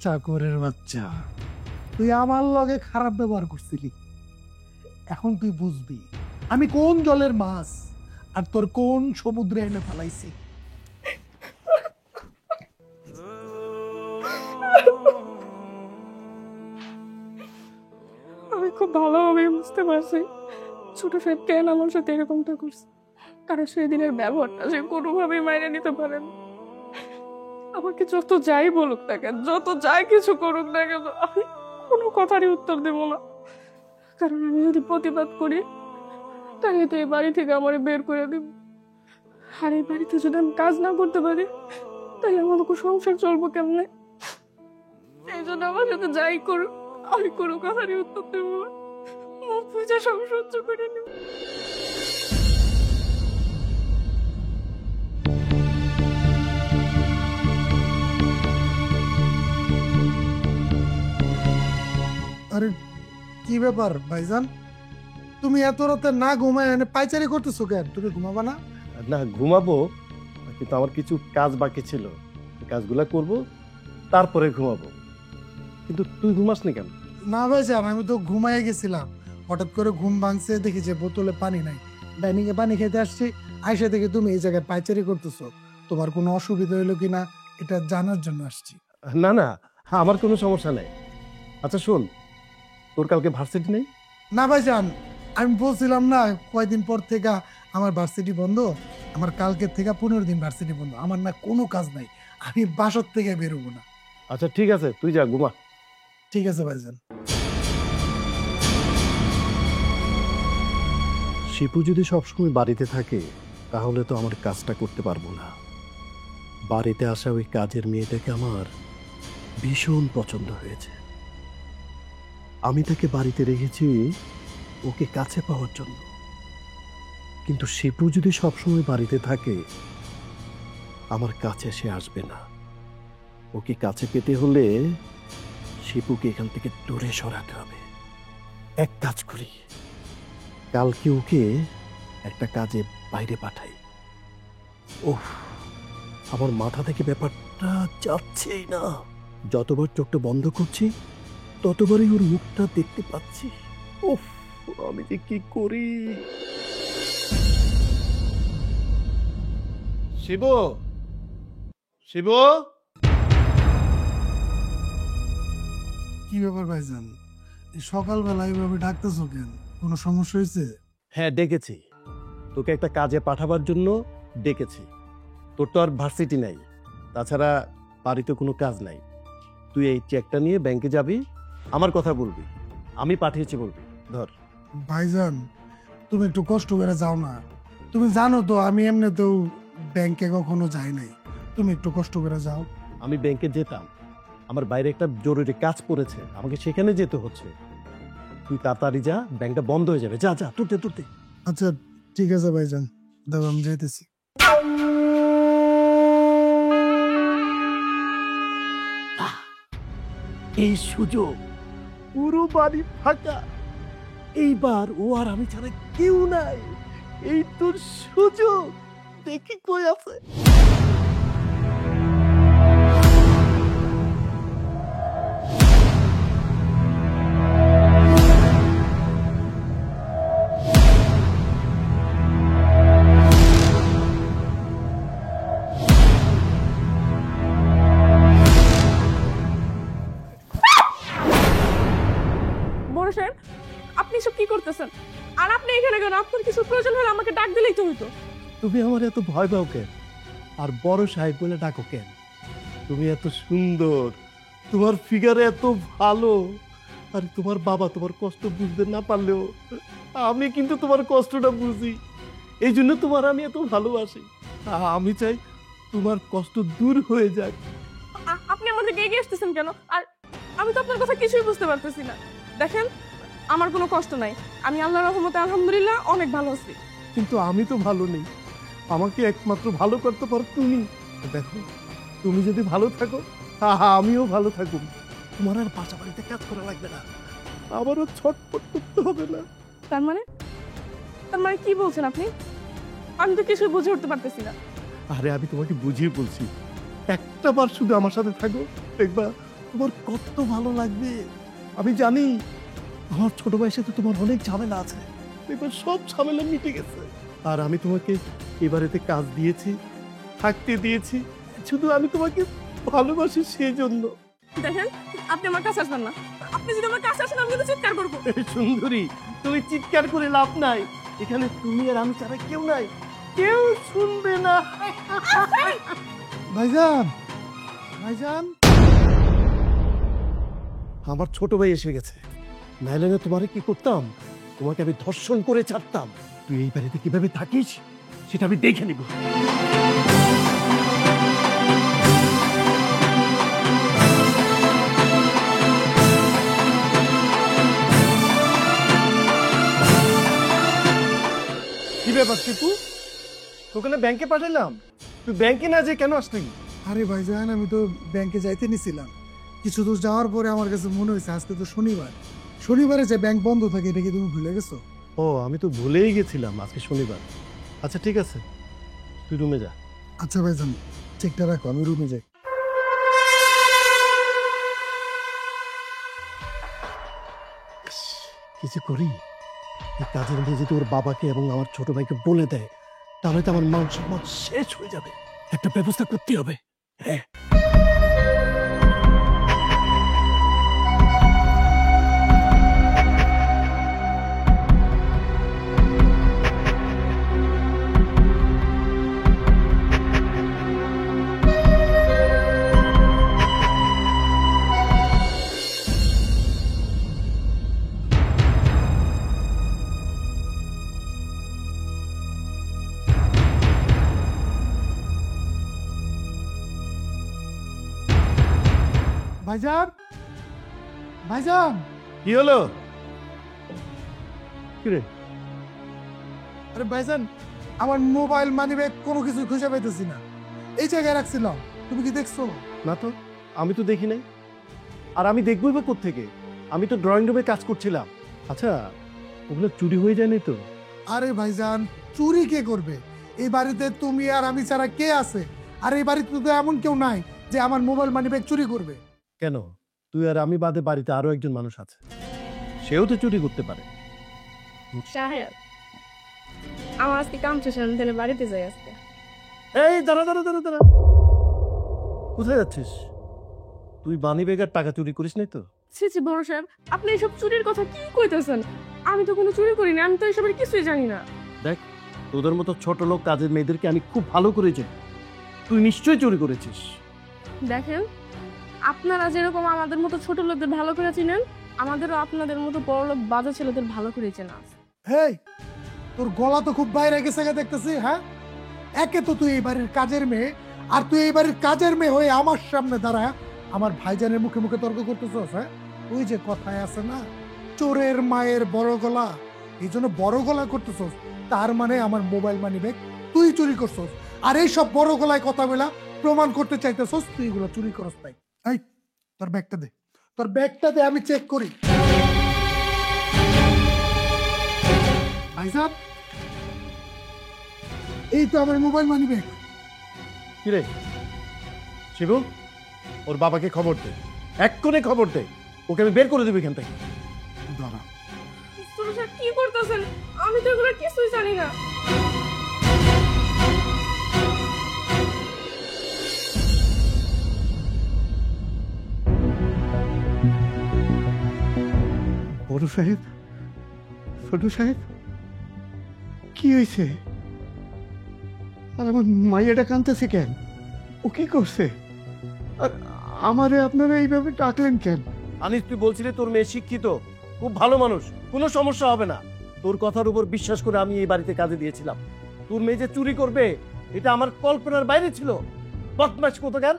চাকরের বাচ্চা, তুই আমার লগে খারাপ ব্যবহার করছিলি, এখন তুই বুঝবি আমি কোন জলের মাছ আর তোর কোন সমুদ্রে এনে ফেলাইছি। আমি খুব ভালোভাবে বুঝতে পারছি ছোট সাহেব কেন আমার সাথে এরকমটা করছে। কারণ সেদিনের ব্যবহারটা সে কোনোভাবেই মাইনে নিতে পারে না। আমাকে যত যাই বলুক না কেন, যত যাই কিছু করুক না কেন, আমি কোনো কথারই উত্তর দেবো না। কারণ আমি যদি প্রতিবাদ করি তাহলে তো এই বাড়ি থেকে আমার বের করে দিব। আর এই বাড়িতে যদি আমি কাজ না করতে পারি তাহলে আমার সংসার চলবো কেমনে? এই জন্য আমার সাথে যাই করুক আমি কোনো কথারই উত্তর দেবো না। মুখ বুঝে সব সহ্য করে নেব। আরে কি ব্যাপার ভাইজান, তুমি এত রাতে না ঘুমায় এনে পাইচারি করতেছো কেন? তুমি ঘুমাবা না? না ঘুমাবো, কিন্তু আমার কিছু কাজ বাকি ছিল, কাজগুলা করব, তারপরে ঘুমাবো। কিন্তু তুই ঘুমাস নি কেন? না ভাইজান, আমি তো ঘুমায় গেছিলাম, হঠাৎ করে ঘুম ভাঙছে, দেখি যে বোতলে পানি নাই, ডাইনিং এ পানি খেতে আসছি, আইসা দেখি তুমি এই জায়গায় পাইচারি করতেছো। তোমার কোনো অসুবিধা হইলো কিনা এটা জানার জন্য আসছি। না না, আমার কোনো সমস্যা নেই। আচ্ছা শোন, তোর কালকে ভার্সিটি নেই? না ভাইজান, আমি বলছিলাম না কয়দিন পর থেকে আমার ভার্সিটি বন্ধ, আমার কালকের থেকে 15 দিন ভার্সিটি বন্ধ, আমার না কোনো কাজ নাই, আমি বাসার থেকে বেরোবো না। আচ্ছা ঠিক আছে, তুই যা ঘুমা। ঠিক আছে ভাইজান। শিপু যদি সবসময় বাড়িতে থাকে তাহলে তো আমার কাজটা করতে পারবো না। বাড়িতে আসা ওই কাজের মেয়েটাকে আমার ভীষণ পছন্দ হয়েছে। আমি তাকে বাড়িতে রেখেছি ওকে কাছে পাওয়ার জন্য। কিন্তু শিপু যদি সবসময় বাড়িতে থাকে আমার কাছে সে আসবে না। ওকে কাছে পেতে হলে শিপুকে এখান থেকে দূরে সরাতে হবে। এক কাজ করি, কালকে ওকে একটা কাজে বাইরে পাঠাই। ওহ, আমার মাথা থেকে ব্যাপারটা যাচ্ছেই না। যতবার চোখটা বন্ধ করছি ততবারই ওর মুখটা দেখতে পাচ্ছি। ওহ, আমি যে কি করি। শিব, শিব, কি ব্যাপার ভাইজান, এই সকালবেলা এইভাবে ডাকতেছো কেন? কোনো সমস্যা হয়েছে? হ্যাঁ ডেকেছি, তোকে একটা কাজে পাঠাবার জন্য ডেকেছি। তোর তো আর ভার্সিটি নাই, তাছাড়া বাড়িতে কোনো কাজ নাই। তুই এই চেকটা নিয়ে ব্যাংকে যাবি, আমার কথা বলবি, আমি পাঠিয়েছি বলবি। ধর। ভাইজান তুমি একটু কষ্ট করে যাও না, তুমি জানো তো আমি এমনিতেও ব্যাংকে কখনো যাই নাই, তুমি একটু কষ্ট করে যাও। আমি ব্যাংকে যেতাম, আমার বাইরে একটা জরুরি কাজ পড়েছে, আমাকে সেখানে যেতে হচ্ছে। তুই তাড়াতাড়ি যা, ব্যাংকটা বন্ধ হয়ে যাবে। যা যা, তুলতে তুলতে। আচ্ছা ঠিক আছে ভাইজান, দেখো আমি যাইতেছি। এই সুযোগ, পুরো বাড়ি ফাঁকা, এইবার ও আর আমি ছাড়া কেউ নাই। এই তোর সুযোগ, দেখি কই আছে। বড় সাহেব, আপনি সব কি করতেছেন? আর আপনি এখানে কেন? আপনার কিছু প্রয়োজন হলে আমাকে ডাক দিলেই তো হতো। তুমি আমার এত ভয় পাও কেন? আর বড় সাহেব বলে ডাকো কেন? তুমি এত সুন্দর, তোমার ফিগারে এত ভালো, আর তোমার বাবা তোমার কষ্ট বুঝতে না পারলেও আমি কিন্তু তোমার কষ্টটা বুঝি। এই জন্য তোমার আমি এত ভালোবাসি। আমি চাই তোমার কষ্ট দূর হয়ে যাক। আপনি আমার দিকে এগিয়ে আসতেছেন কেন? আর আমি তো আপনার কথা কিছুই বুঝতে পারতেছি না। দেখেন, আমার কোনো কষ্ট নাই, আমি আল্লাহর রহমতে আলহামদুলিল্লাহ অনেক ভালো আছি। কিন্তু আমি তো ভালো নেই, আমাকে একমাত্র ভালো করতে পারো তুমি। দেখো, তুমি যদি ভালো থাকো আমিও ভালো থাকুন। তোমার আর বাসা বাড়িতে কাজ করা লাগবে না, আবারও ছটফট করতে হবে না। তার মানে কি বলছেন আপনি? আমি তো কিছুই বুঝে উঠতে পারতেছি না। আরে আমি তোমাকে বুঝিয়ে বলছি, একটা বার শুধু আমার সাথে থাকো, দেখবা তোমার কত ভালো লাগবে। আমি জানি আমার ছোট বয়সে তো তোমার অনেক ঝামেলা আছে, এবার সব ঝামেলা মিটে গেছে। আর আমি তোমাকে এবারেতে কাজ দিয়েছি, থাকতে দিয়েছি, শুধু আমি তোমাকে ভালোবাসি সেই জন্য। দেখেন, আপনি আমার কাছে আসবেন না। আপনি যদি আমার কাছে আসেন আমি কিন্তু চিৎকার করবো। সুন্দরী, তুমি চিৎকার করে লাভ নাই, এখানে তুমি আর আমি ছাড়া কেউ নাই, কেউ শুনবে না। ভাইজান, ভাইজান, আমার ছোট ভাই এসে গেছে, নাইলে না তোমারে কি করতাম, তোমাকে আমি ধর্ষণ করে ছাড়তাম। তুই এই বাড়িতে কিভাবে থাকিস সেটা আমি দেখে নিব। কি ব্যাপার টিপু, তোকে না ব্যাংকে পাঠালাম, তুই ব্যাংকে না যে কেন আসলি? আরে ভাইজান আমি তো ব্যাংকে যাইতে নিছিলাম, কিছু দূর যাওয়ার পরে আমার কাছে মনে হয়েছে আজকে তো শনিবার, শনিবারে যে ব্যাংক বন্ধ থাকে এটা কি তুমি ভুলে গেছো? ও, আমি তো ভুলেই গেছিলাম আজকে শনিবার। আচ্ছা ঠিক আছে, তুই রুমে যা। আচ্ছা ভাইজান, চেকটা রাখো, আমি রুমে যাই। কিছু করি, এই কাজের মেয়ে যদি ওর বাবাকে এবং আমার ছোট ভাইকে বলে দেয় তাহলে তো আমার মান সম্মান শেষ হয়ে যাবে। একটা ব্যবস্থা করতে হবে। হ্যাঁ, ভাইজান, ভাইজান, কি হলো? কিরে? আরে ভাইজান, আমার মোবাইল মানিব্যাগ কোনো কিছু খুঁজে পাইতেছি না। এই জায়গায় রাখছিলাম, তুমি কি দেখছো? না তো, আমি তো দেখি নাই। আর আমি দেখবই বা কোত্থেকে? আমি তো ড্রয়িং রুমে কাজ করছিলাম। আচ্ছা, ওগুলো চুরি হয়ে যায়নি তো? আরে ভাইজান, চুরি কে করবে? এই বাড়িতে তুমি আর আমি ছাড়া কে আছে? আর এই বাড়িতে তো এমন কেউ নাই যে আমার মোবাইল মানিব্যাগ চুরি করবে। কেন? তুই আর আমি বাদে বাড়িতে আরো একজন মানুষ আছে, সেও তো চুরি করতে পারে। সাহেব, আমার আজকে কাম শেষ, আমি তাহলে বাড়িতে যাই আজকে। এই দাঁড়া দাঁড়া দাঁড়া দাঁড়া, কোথায় যাচ্ছিস? তুই বানি বেগার টাকা চুরি করিস নাই তো? ছি ছি বড় সাহেব, আপনি এইসব চুরির কথা কি কইতেছেন? আমি তো কোনো চুরি করিনি, আমি তো এসবের কিছুই জানি না। দেখ, তোদের মতো ছোট লোক কাজের মেয়েদেরকে আমি খুব ভালো করে চিনি। তুই নিশ্চয়ই চুরি করেছিস। দেখেন, আপনারা যেরকম আমাদের মতো ছোট লোকদের ভালো করে চিনেন, আমাদেরও আপনাদের মতো বড় লোক বাজে ছেলেদের ভালো করে চেনা আছে। হেই, তোর গলা তো খুব বাইরে গেছে দেখতেছি। হ্যাঁ, একে তো তুই এই বাড়ির কাজের মেয়ে, আর তুই এই বাড়ির কাজের মেয়ে হয়ে আমার সামনে দাঁড়ায় আমার ভাইজানের মুখে মুখে তর্ক করতেছস। হ্যাঁ, ওই যে কথায় আছে না, চোরের মায়ের বড় গলা, এই জন্য বড় গলা করতেছস। তার মানে আমার মোবাইল মানিব্যাগ তুই চুরি করছস, আর এই সব বড় গলায় কথা বলা প্রমাণ করতে চাইতেছস তুই এগুলো চুরি করস তাই। এই, তোর ব্যাগটা দে, তোর ব্যাগটা দে, আমি চেক করি। ভাইজান, এই তো আমার মোবাইল মানিব্যাগ। কিরে শিবু, ওর বাবাকে খবর দে, এক্ষুনি খবর দে, ওকে আমি বের করে দেবো এখান থেকে। দাঁড়া, ছোট সাহেব কি করতেছেন? আমি তো এগুলো কিছুই জানি না। বড় সাহেব, ছোট সাহেব, কি হয়েছে? আর আমার মাইয়াটা কাঁদতেছে কেন? ও কি করছে? আর আমারে আপনারা এইভাবে ডাকলেন কেন? আনিস, তুই বলছিলি তোর মেয়ে শিক্ষিত, খুব ভালো মানুষ, কোনো সমস্যা হবে না। তোর কথার উপর বিশ্বাস করে আমি এই বাড়িতে কাজে দিয়েছিলাম। তোর মেয়ে যে চুরি করবে এটা আমার কল্পনার বাইরে ছিল। বদমাশ কোথাকার!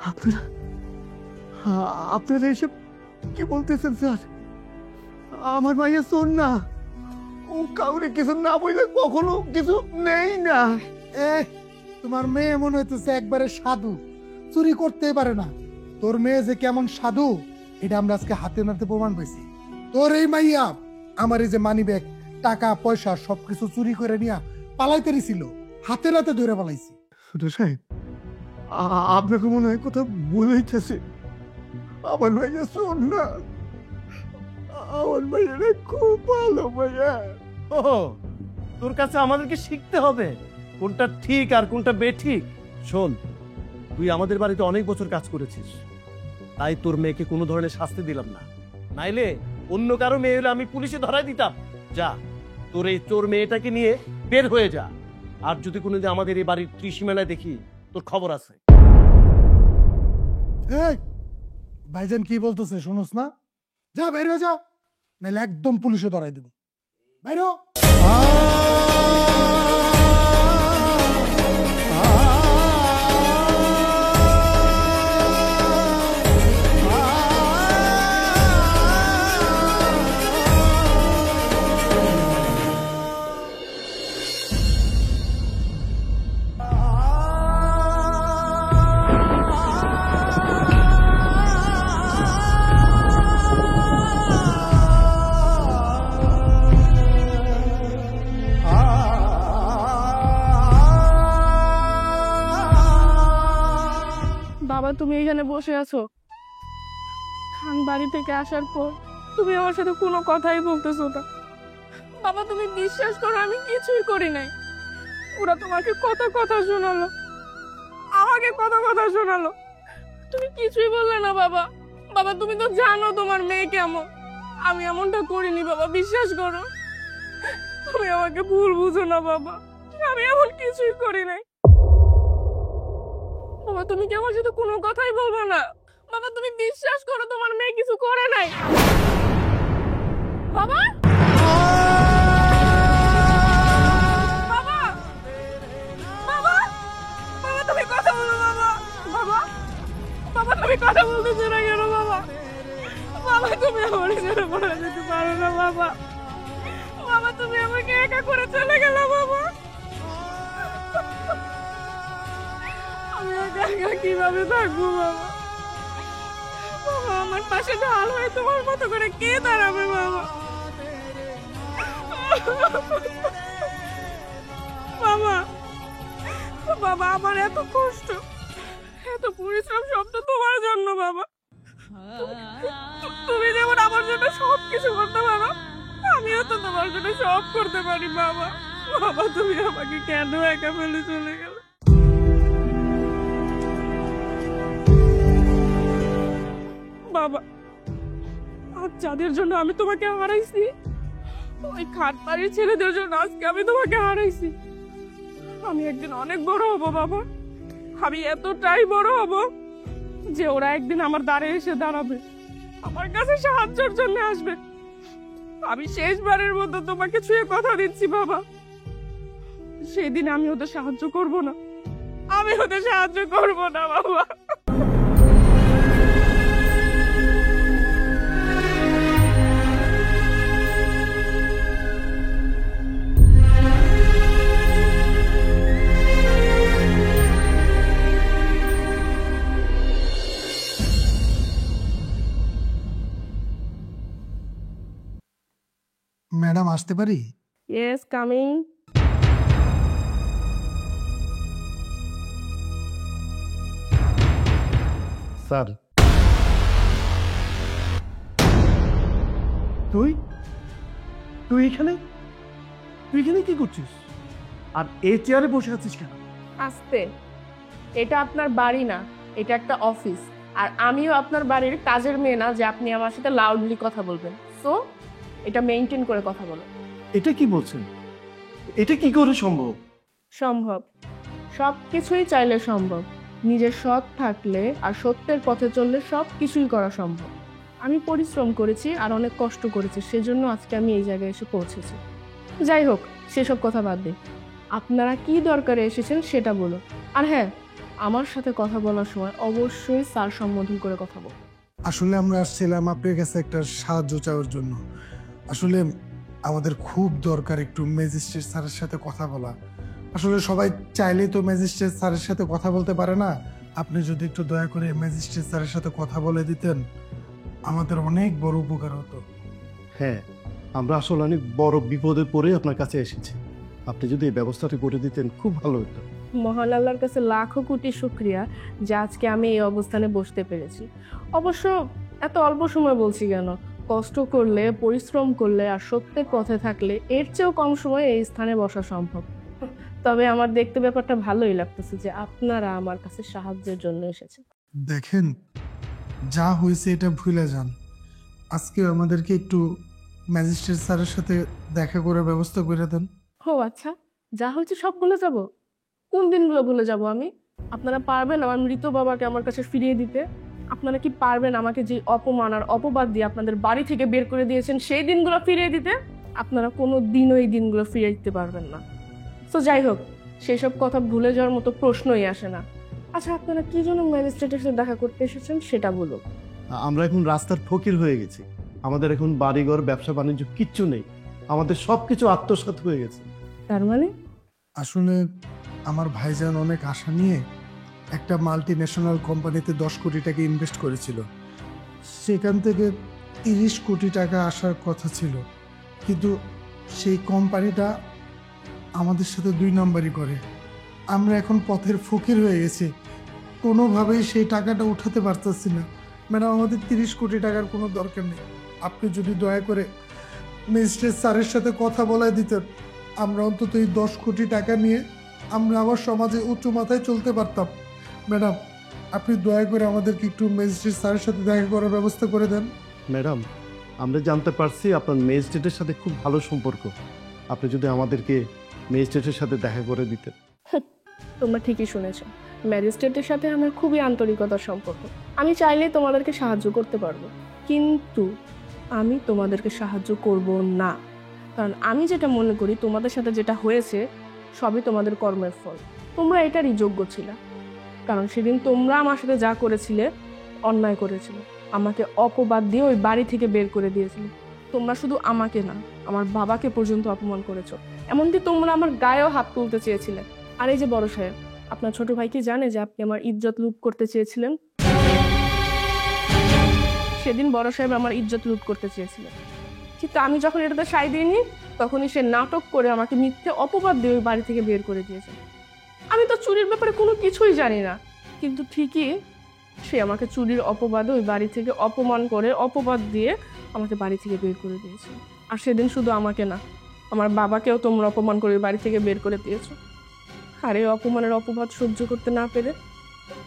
আপনারা আপনারা এসব কি বলতেছেন স্যার? আমার মাইয়া শোন না, ও কাউরে কিছু না বললে কখনো কিছু নেই না। তোমার মেয়ে মনে হইতেছে একবারে সাধু, চুরি করতে পারে না। তোর মেয়ে যে কেমন সাধু এটা আমরা আজকে হাতে নাতে প্রমাণ পাইছি। তোর এই মাইয়া আমার এই যে মানিব্যাগ, টাকা পয়সা সবকিছু চুরি করে নিয়া পালাইতে ছিল, হাতে নাতে ধরে পালাইছি। ছোট সাহেব, আপনাকে মনে হয় কোথাও ভুল হইতেছে। আমার ভাইয়া শোন না, আমার ভাইয়াটা খুব ভালো ভাইয়া। ও, তোর কাছে আমাদেরকে শিখতে হবে কোনটা ঠিক আর কোনটা বেঠিক। শোন, তুই আমাদের বাড়িতে অনেক বছর কাজ করেছিস, তাই তোর মেয়েকে কোনো ধরনের শাস্তি দিলাম না। নাইলে অন্য কারো মেয়ে হলে আমি পুলিশে ধরাই দিতাম। যা, তোর এই চোর মেয়েটাকে নিয়ে বের হয়ে যা। আর যদি কোনোদিন আমাদের এই বাড়ির ত্রিসীমানায় দেখি, তোর খবর আছে। এই, ভাইজান কি বলতেছে শুনোস না? যা বের হয়ে যা, নাহলে একদম পুলিশে ধরাই দেব। বাইরো। বাবা, তুমি এখানে বসে আছো, খান বাড়ি থেকে আসার পর তুমি আমার সাথে কোনো কথাই বলতেছো না। বাবা, তুমি বিশ্বাস করো, আমি কিছুই করি নাই। ওরা তোমাকে কত কথা শোনালো, আমাকে কত কথা শোনালো, তুমি কিছুই বললে না বাবা। বাবা, তুমি তো জানো তোমার মেয়ে কেমন, আমি এমনটা করিনি বাবা, বিশ্বাস করো। তুমি আমাকে ভুল বুঝো না বাবা, আমি এমন কিছুই করি নাই। বাবা, তুমি কি আমার সাথে কোনো কথাই বলবে না? বাবা, তুমি বিশ্বাস করো, তোমার মেয়ে কিছু করে নাই। বাবা, বাবা, বাবা, বাবা, তুমি কথা বলো বাবা। বাবা, বাবা। বাবা তুমি আমাকে একা করে চলে গেলে বাবা। আমি একা একা কিভাবে থাকবো বাবা? বাবা আমার পাশে ঢাল হয়ে তোমার মতো করে কে দাঁড়াবে বাবা? বাবা, বাবা আমার এত কষ্ট, এত পরিশ্রম সব তো তোমার জন্য বাবা। তুমি যেমন আমার জন্য সব কিছু করতে পারো, আমিও তো তোমার জন্য সব করতে পারি বাবা। বাবা তুমি আমাকে কেন একা ফেলে চলে গেলে? বাবা আজ যাদের জন্য আমি তোমাকে হারাইছি, ওই খাট বাড়ির ছেলেদের জন্য আজকে আমি তোমাকে হারাইছি। আমি একদিন অনেক বড় হব বাবা, আমি এতটাই বড় হব যে ওরা একদিন আমার দ্বারে এসে দাঁড়াবে, আমার কাছে সাহায্যের জন্য আসবে। আমি শেষবারের মতো তোমাকে ছুঁয়ে কথা দিচ্ছি বাবা, সেদিন আমি ওদের সাহায্য করব না, আমি ওদের সাহায্য করব না বাবা। ম্যাডাম আসতে পারি? Yes coming. স্যার, তুই তুই এখানে তুই এখানে কি করছিস? আর এই চেয়ারে বসে আছিস কেন? আস্তে, এটা আপনার বাড়ি না, এটা একটা অফিস। আর আমিও আপনার বাড়ির কাজের মেয়ে না যে আপনি আমার সাথে লাউডলি কথা বলবেন। সো এটা মেইনটেইন করে কথা বলো। এটা কি বলছেন? এটা কি করে সম্ভব? সম্ভব, সব কিছুই চাইলে সম্ভব। নিজের সৎ থাকলে আর সত্যের পথে চললে সব কিছুই করা সম্ভব। আমি পরিশ্রম করেছি আর অনেক কষ্ট করেছি, সেজন্য আজকে আমি এই জায়গায় এসে পৌঁছেছি। যাই হোক, সেসব কথা বাদ দিই, আপনারা কি দরকারে এসেছেন সেটা বলো। আর হ্যাঁ, আমার সাথে কথা বলার সময় অবশ্যই স্যার সম্বোধন করে কথা বলো। আসলে আমরা আসছিলাম আপনার কাছে একটা সাহায্য চাওয়ার জন্য। আসলে আমাদের খুব দরকার একটু ম্যাজিস্ট্রেট স্যারের সাথে কথা বলা। আসলে সবাই চাইলেই তো ম্যাজিস্ট্রেট স্যারের সাথে কথা বলতে পারে না। আপনি যদি একটু দয়া করে ম্যাজিস্ট্রেট স্যারের সাথে কথা বলে দিতেন, আমাদের অনেক বড় উপকার হতো। হ্যাঁ, আমরা আসলে অনেক বড় বিপদে পড়ে আপনার কাছে এসেছি। আপনি যদি এই ব্যবস্থাটা করে দিতেন খুব ভালো হতো। মহান আল্লাহর কাছে লাখো কোটি শুকরিয়া যে আজকে আমি এই অবস্থানে বসতে পেরেছি। অবশ্য এত অল্প সময় বলছি কেন, কষ্ট করলে, পরিশ্রম করলে আর সত্যের পথে থাকলে এর চেয়েও কম সময়ে এই স্থানে বসা সম্ভব। তবে আমার দেখতে ব্যাপারটা ভালোই লাগতেছে যে আপনারা আমার কাছে সাহায্যের জন্য এসেছেন। দেখেন, যা হয়েছে এটা ভুলে যান। আজকে আমাদেরকে একটু ম্যাজিস্ট্রেট স্যারের সাথে দেখা করে ব্যবস্থা করে দেন। ও আচ্ছা, যা হয়েছে সব ভুলে যাব? কোন দিনগুলো ভুলে যাব আমি? আপনারা পারবেন আমার মৃত বাবাকে আমার কাছে ফিরিয়ে দিতে? আপনারা কি পারবেন আমাকে যে অপমান আর অপবাদ দিয়ে আপনাদের বাড়ি থেকে বের করে দিয়েছেন সেই দিনগুলো ফিরিয়ে দিতে? আপনারা কোনো দিনও এই দিনগুলো ফিরিয়ে দিতে পারবেন না। তো যাই হোক, সেসব কথা ভুলে যাওয়ার মতো প্রশ্নই আসে না। আচ্ছা, আপনারা কি জন্য ম্যাজিস্ট্রেটের সাথে দেখা করতে এসেছেন সেটা বলো। আমরা এখন রাস্তার ফকির হয়ে গেছি। আমাদের এখন বাড়িঘর, ব্যবসা বাণিজ্য কিচ্ছু নেই। আমাদের সবকিছু আত্মসাৎ হয়ে গেছে। তার মানে? আসলে আমার ভাইজান অনেক আশা নিয়ে একটা মাল্টি ন্যাশনাল কোম্পানিতে 10 কোটি টাকা ইনভেস্ট করেছিল। সেখান থেকে 30 কোটি টাকা আসার কথা ছিল, কিন্তু সেই কোম্পানিটা আমাদের সাথে 2 নম্বরই করে। আমরা এখন পথের ফকির হয়ে গেছি, কোনোভাবেই সেই টাকাটা উঠাতে পারতেছি না। ম্যাডাম, আমাদের 30 কোটি টাকার কোনো দরকার নেই। আপনি যদি দয়া করে ম্যাজিস্ট্রেট স্যারের সাথে কথা বলায় দিতেন, আমরা অন্তত এই 10 কোটি টাকা নিয়ে আমরা আবার সমাজে উচ্চ মাথায় চলতে পারতাম। ম্যাডাম, আপনি দয়া করে আমাদেরকে একটু ম্যাজিস্ট্রেট স্যারের সাথে দেখা করার ব্যবস্থা করে দেন। ম্যাডাম, আমরা জানতে পারছি আপনার ম্যাজিস্ট্রেটের সাথে খুব ভালো সম্পর্ক। আপনি যদি আমাদেরকে ম্যাজিস্ট্রেটের সাথে দেখা করে দিতেন। তোমরা ঠিকই শুনেছো, ম্যাজিস্ট্রেটের সাথে আমার খুবই আন্তরিকতার সম্পর্ক। আমি চাইলে তোমাদেরকে সাহায্য করতে পারবো, কিন্তু আমি তোমাদেরকে সাহায্য করব না। কারণ আমি যেটা মনে করি, তোমাদের সাথে যেটা হয়েছে সবই তোমাদের কর্মের ফল। তোমরা এটারই যোগ্য ছিলে, কারণ সেদিন তোমরা আমার সাথে যা করেছিলে অন্যায় করেছিলে। আমাকে অপবাদ দিয়ে ওই বাড়ি থেকে বের করে দিয়েছিলে। তোমরা শুধু আমাকে না, আমার বাবাকে পর্যন্ত অপমান করেছো। এমনকি তোমরা আমার গায়েও হাত তুলতে চেয়েছিলে। আর এই যে বড় সাহেব, আপনার ছোট ভাই কি জানে যে আপনি আমার ইজ্জত লুট করতে চেয়েছিলেন? সেদিন বড় সাহেব আমার ইজ্জত লুট করতে চেয়েছিলেন, কিন্তু আমি যখন এটাতে সায় দিইনি, তখনই সে নাটক করে আমাকে মিথ্যে অপবাদ দিয়ে ওই বাড়ি থেকে বের করে দিয়েছে। আমি তো চুরির ব্যাপারে কোনো কিছুই জানি না, কিন্তু ঠিকই সে আমাকে চুরির অপবাদে ওই বাড়ি থেকে অপমান করে অপবাদ দিয়ে আমাকে বাড়ি থেকে বের করে দিয়েছে। আর সেদিন শুধু আমাকে না, আমার বাবাকেও তোমরা অপমান করে ওই বাড়ি থেকে বের করে দিয়েছো। আর এই অপমানের অপবাদ সহ্য করতে না পেরে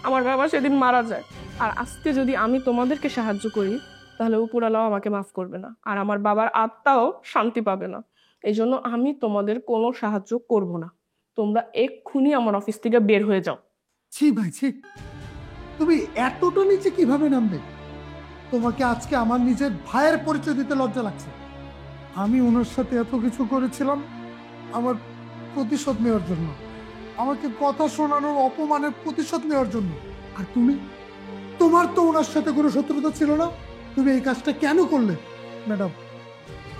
আমার বাবা সেদিন মারা যায়। আর আজকে যদি আমি তোমাদেরকে সাহায্য করি, তাহলে উপরওয়ালাও আমাকে মাফ করবে না, আর আমার বাবার আত্মাও শান্তি পাবে না। এই জন্য আমি তোমাদের কোনো সাহায্য করব না। তোমরা এক্ষুনি আমার অফিস থেকে বের হয়ে যাও। ছি ভাই ছি, তুমি এতটা নিচে কিভাবে নামবে? তোমাকে আজকে আমার নিজের ভাইয়ের পরিচয় দিতে লজ্জা লাগছে। আমি ওনার সাথে এত কিছু করেছিলাম আমার প্রতিশোধ নেওয়ার জন্য, আমাকে কথা শোনানোর অপমানের প্রতিশোধ নেওয়ার জন্য। আর তুমি, তোমার তো ওনার সাথে কোনো শত্রুতা ছিল না, তুমি এই কাজটা কেন করলে? ম্যাডাম,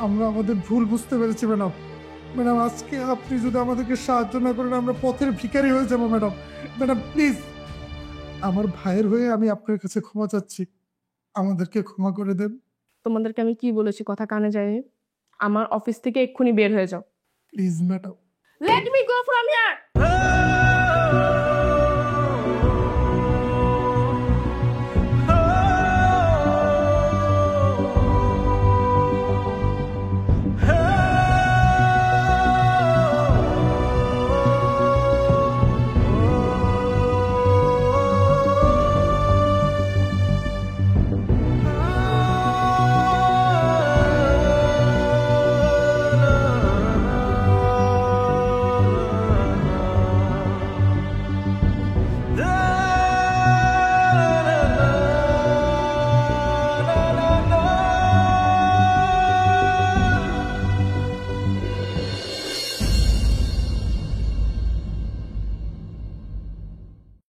আমরা আমাদের ভুল বুঝতে পেরেছি ম্যাডাম। ম্যাডাম, আজকে আপনি যদি আমাদেরকে সাহায্য না করেন, আমরা পথের ভিখারি হয়ে যাবো ম্যাডাম। ম্যাডাম প্লিজ, আমার ভাইয়ের হয়ে আমি আপনার কাছে ক্ষমা চাচ্ছি, আমাদেরকে ক্ষমা করে দেন। তোমাদেরকে আমি কি বলেছি কথা কানে যায়নি? আমার অফিস থেকে এক্ষুনি বের হয়ে যাও। Please madam. Let me go from here!